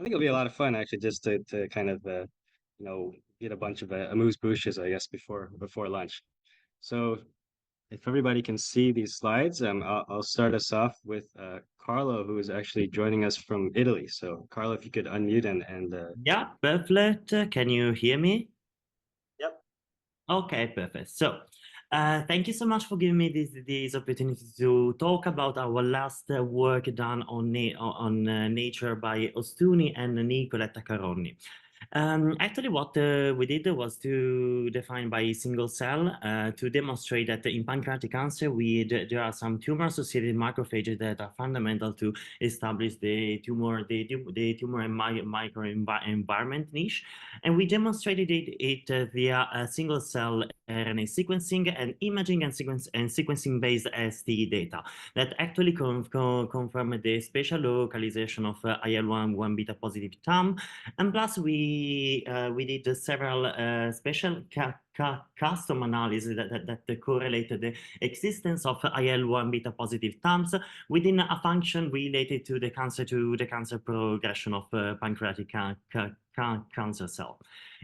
I think it'll be a lot of fun actually, just to kind of get a bunch of amuse bouches, I guess, before lunch. So if everybody can see these slides, I'll start us off with Carlo, who is actually joining us from Italy. So Carlo, if you could unmute and Yeah, perfect. Can you hear me? yep. Okay, perfect. So, thank you so much for giving me this opportunity to talk about our last work done on nature by Ostuni and Nicoletta Caronni. Actually, what we did was to define by single cell to demonstrate that in pancreatic cancer, there are some tumor-associated macrophages that are fundamental to establish the tumor and microenvironment niche, and we demonstrated it via single cell RNA sequencing and imaging and sequencing based ST data that actually confirmed the spatial localization of IL-1 beta positive TAM, and plus we did several special custom analysis that correlated the existence of IL-1 beta positive TAMs within a function related to the cancer progression of pancreatic cancer cell.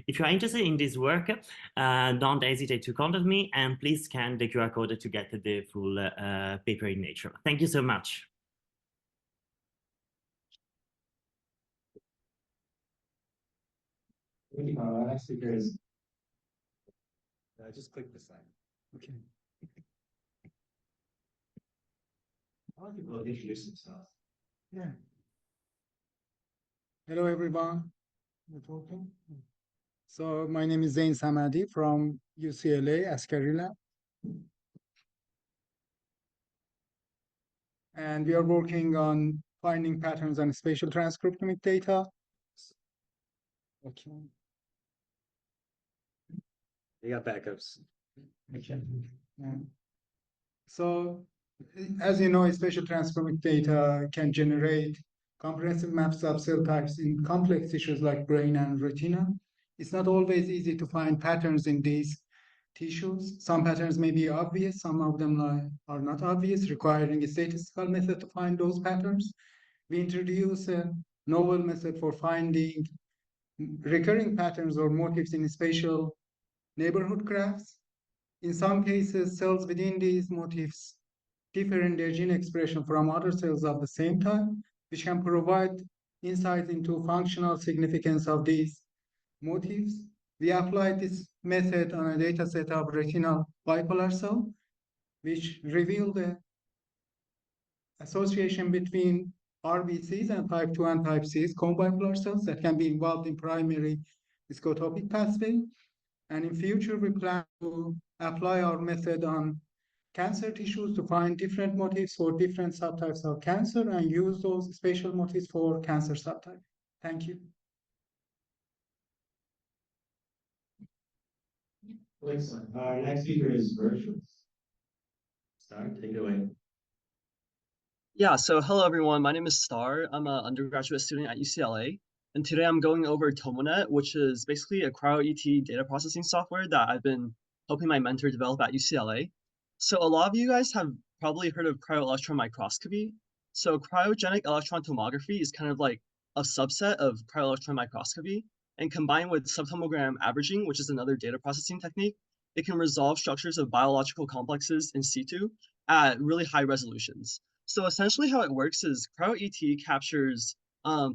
If you are interested in this work, don't hesitate to contact me, and please scan the QR code to get the full paper in Nature. Thank you so much. Thank you, Carlo. Next speaker is just click the sign. Okay. I want people to introduce themselves. Yeah. Hello, everyone. You're talking. So my name is Zain Samadi from UCLA, Ascarilla. And we are working on finding patterns on spatial transcriptomic data. Okay. You got backups. Okay. Yeah. So as you know, spatial transcriptomic data can generate comprehensive maps of cell types in complex tissues like brain and retina. It's not always easy to find patterns in these tissues. Some patterns may be obvious, some of them are not obvious, requiring a statistical method to find those patterns. We introduce a novel method for finding recurring patterns or motifs in spatial neighborhood graphs. In some cases, cells within these motifs differ in their gene expression from other cells of the same type, which can provide insight into functional significance of these motifs. We applied this method on a data set of retinal bipolar cell, which revealed the association between RBCs and type 2 and type Cs, cone bipolar cells that can be involved in primary scotopic pathway. And in future, we plan to apply our method on cancer tissues to find different motifs for different subtypes of cancer and use those spatial motifs for cancer subtype. Thank you. Excellent. Our next speaker is Virtual. Start, take it away. Yeah, so hello everyone. My name is Star. I'm an undergraduate student at UCLA, and today I'm going over TomoNet, which is basically a cryo-ET data processing software that I've been helping my mentor develop at UCLA. So a lot of you guys have probably heard of cryo-electron microscopy. So cryogenic electron tomography is kind of like a subset of cryo-electron microscopy, and combined with subtomogram averaging, which is another data processing technique, it can resolve structures of biological complexes in situ at really high resolutions. So essentially how it works is cryo-ET captures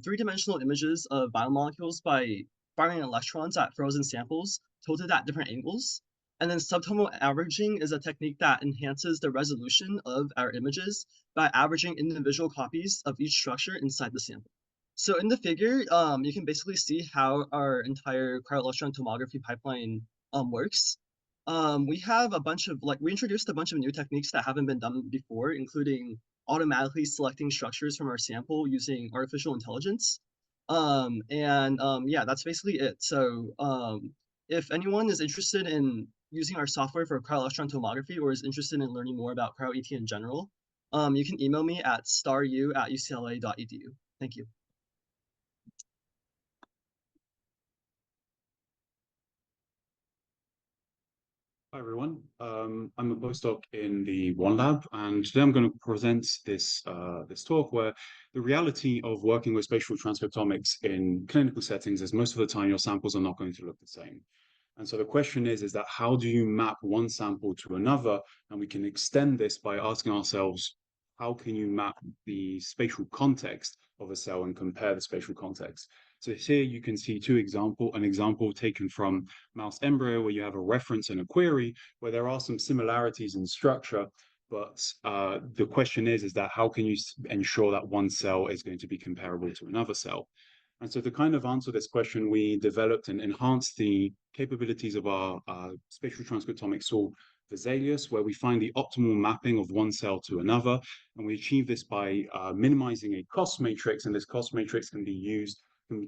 three-dimensional images of biomolecules by firing electrons at frozen samples tilted at different angles. And then subtomal averaging is a technique that enhances the resolution of our images by averaging individual copies of each structure inside the sample. So in the figure, you can basically see how our entire cryo-electron tomography pipeline works. We have we introduced a bunch of new techniques that haven't been done before, including automatically selecting structures from our sample using artificial intelligence. Yeah, that's basically it. So if anyone is interested in using our software for cryo-electron tomography or is interested in learning more about cryo-ET in general, you can email me at staru@ucla.edu. Thank you. Hi everyone. I'm a postdoc in the One Lab, and today I'm going to present this talk where the reality of working with spatial transcriptomics in clinical settings is most of the time your samples are not going to look the same. And so the question is that how do you map one sample to another? And we can extend this by asking ourselves, how can you map the spatial context of a cell and compare the spatial context? So here you can see an example taken from mouse embryo where you have a reference and a query where there are some similarities in structure, but the question is that how can you ensure that one cell is going to be comparable to another cell? And so to kind of answer this question, we developed and enhanced the capabilities of our spatial transcriptomics tool, Vesalius, where we find the optimal mapping of one cell to another. And we achieve this by minimizing a cost matrix, and this cost matrix can be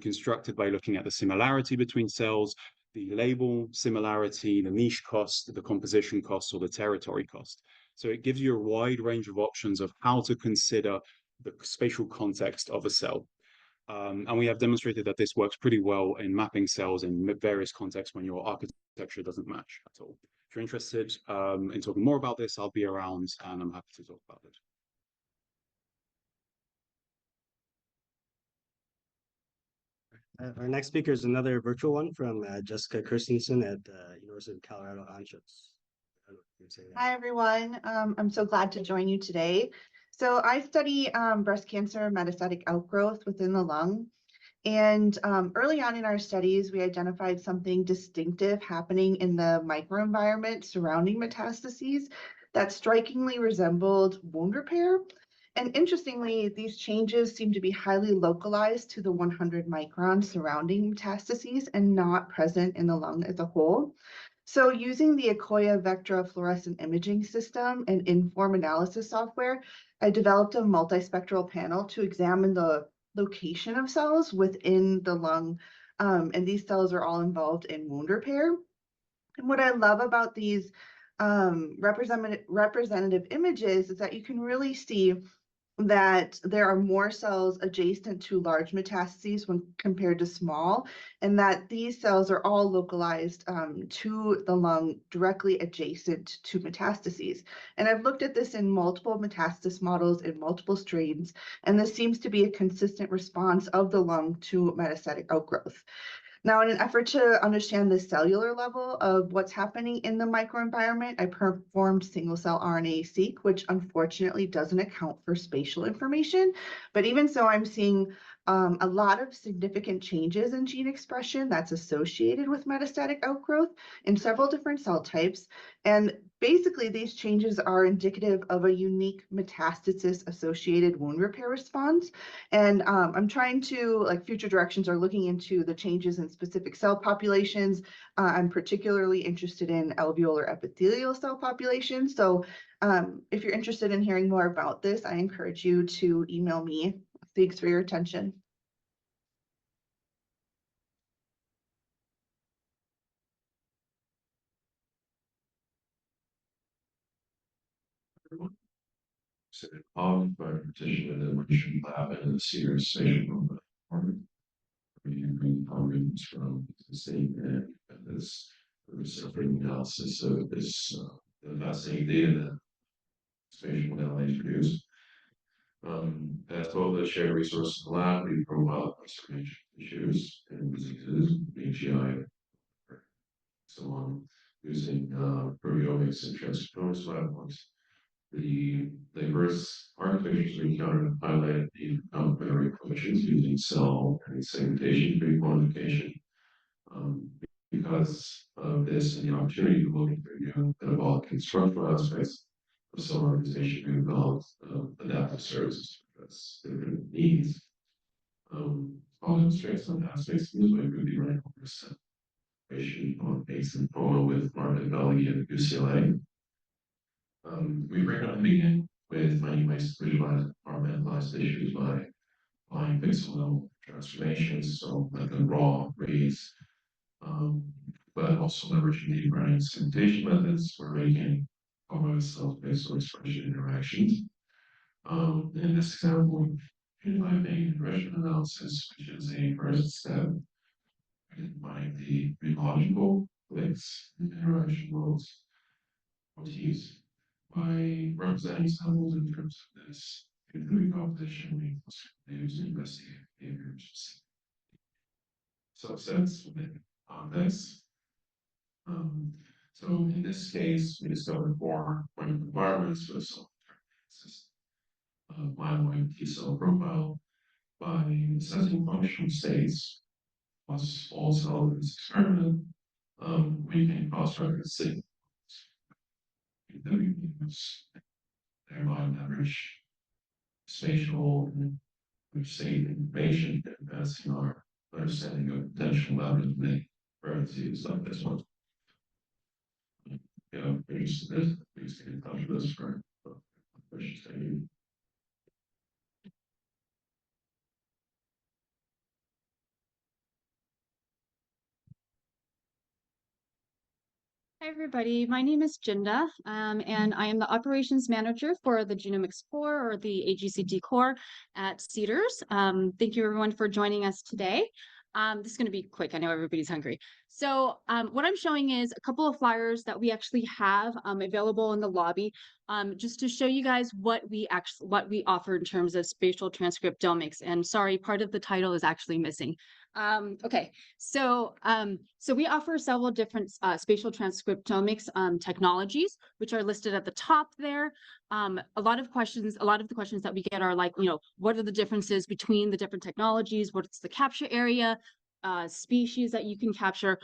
constructed by looking at the similarity between cells, the label similarity, the niche cost, the composition cost, or the territory cost. So it gives you a wide range of options of how to consider the spatial context of a cell. And we have demonstrated that this works pretty well in mapping cells in various contexts when your architecture doesn't match at all. If you're interested in talking more about this, I'll be around and I'm happy to talk about it. Our next speaker is another virtual one from Jessica Christenson at University of Colorado Anschutz. Hi, everyone. I'm so glad to join you today. So I study breast cancer metastatic outgrowth within the lung. And early on in our studies, we identified something distinctive happening in the microenvironment surrounding metastases that strikingly resembled wound repair. And interestingly, these changes seem to be highly localized to the 100 microns surrounding metastases and not present in the lung as a whole. So using the Akoya Vectra fluorescent imaging system and Inform analysis software, I developed a multispectral panel to examine the location of cells within the lung. And these cells are all involved in wound repair. And what I love about these representative images is that you can really see that there are more cells adjacent to large metastases when compared to small, and that these cells are all localized to the lung directly adjacent to metastases. And I've looked at this in multiple metastasis models in multiple strains, and this seems to be a consistent response of the lung to metastatic outgrowth. Now, in an effort to understand the cellular level of what's happening in the microenvironment, I performed single-cell RNA-seq, which unfortunately doesn't account for spatial information. But even so, I'm seeing a lot of significant changes in gene expression that's associated with metastatic outgrowth in several different cell types. And basically, these changes are indicative of a unique metastasis-associated wound repair response. And I'm trying to, like, future directions are looking into the changes in specific cell populations. I'm particularly interested in alveolar epithelial cell populations. So if you're interested in hearing more about this, I encourage you to email me. Thanks for your attention. By partition in the Mission Lab and the Sears Spatial Department. We bring algorithms from the same and this suffering analysis of this the fascinating data that spatial analysis produce. As well as shared resources in the lab, we profile conservation issues and diseases, AGI, so on, using proteomics and transcriptomics platforms. The diverse architectures we encountered highlight the complementary approaches using cell and segmentation pre-quantification. Because of this and the opportunity to look at new metabolic and structural aspects of cell organization, we developed adaptive services because different needs. I'll demonstrate some aspects of this way could be right on base and photo with Marvin Belli at UCLA. We bring up again with many ways to visualize environmentalized issues by applying pixel level transformations, so like the raw rays, but also leveraging deep learning segmentation methods for making self-based expression interactions. In this example, making regression analysis, which is a first step, identifying the biological links in interaction modes proteins by representing samples in terms of this degree composition we use to investigate behaviors subsets within context. So in this case, we discovered four environments for the cell myeloid T cell profile by assessing functional states plus all cells in this experiment. We can cross-reference signals. Thereby leverage spatial and state information to advance in our understanding of potential levels of disease like this one. Yeah, please get in touch with us for questions that you. Hi, everybody. My name is Chintda, and I am the operations manager for the Genomics Core or the AGCT Core at Cedars. Thank you, everyone, for joining us today. This is going to be quick. I know everybody's hungry. So what I'm showing is a couple of flyers that we actually have available in the lobby, just to show you guys what we offer in terms of spatial transcriptomics. And sorry, part of the title is actually missing. Okay, so we offer several different spatial transcriptomics technologies, which are listed at the top there. A lot of the questions that we get are like, what are the differences between the different technologies? What's the capture area, species that you can capture?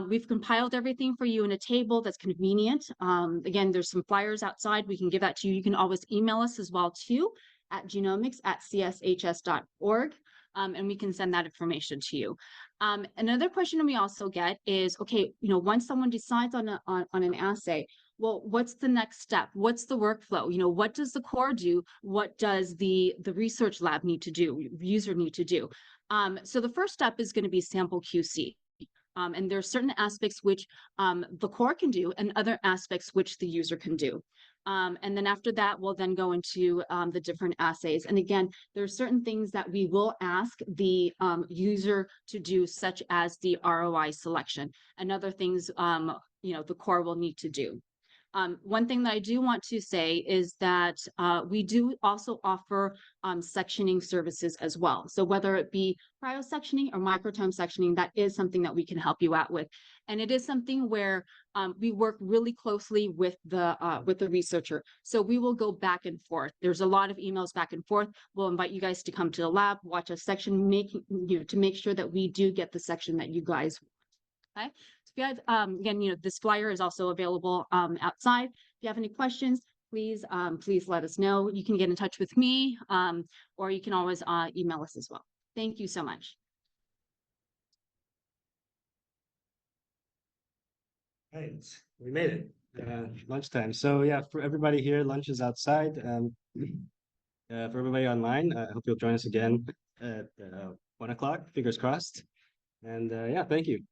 We've compiled everything for you in a table that's convenient. Again, there's some flyers outside. We can give that to you. You can always email us as well too at genomics@cshs.org. And we can send that information to you. Another question we also get is, okay, once someone decides on an assay, well, what's the next step? What's the workflow? What does the core do? What does the research lab need to do, user need to do? So the first step is going to be sample QC. And there are certain aspects which the core can do and other aspects which the user can do. And then after that, we'll then go into the different assays. And again, there are certain things that we will ask the user to do, such as the ROI selection, and other things the core will need to do. One thing that I do want to say is that we do also offer sectioning services as well. So whether it be cryo-sectioning or microtome sectioning, that is something that we can help you out with. And it is something where we work really closely with the researcher. So we will go back and forth. There's a lot of emails back and forth. We'll invite you guys to come to the lab, watch a section, to make sure that we do get the section that you guys want. Okay. So if you guys, again, this flyer is also available outside. If you have any questions, please let us know. You can get in touch with me, or you can always email us as well. Thank you so much. Right, we made it. Lunchtime. So yeah, for everybody here, lunch is outside. For everybody online, I hope you'll join us again at 1 o'clock. Fingers crossed. And yeah, thank you.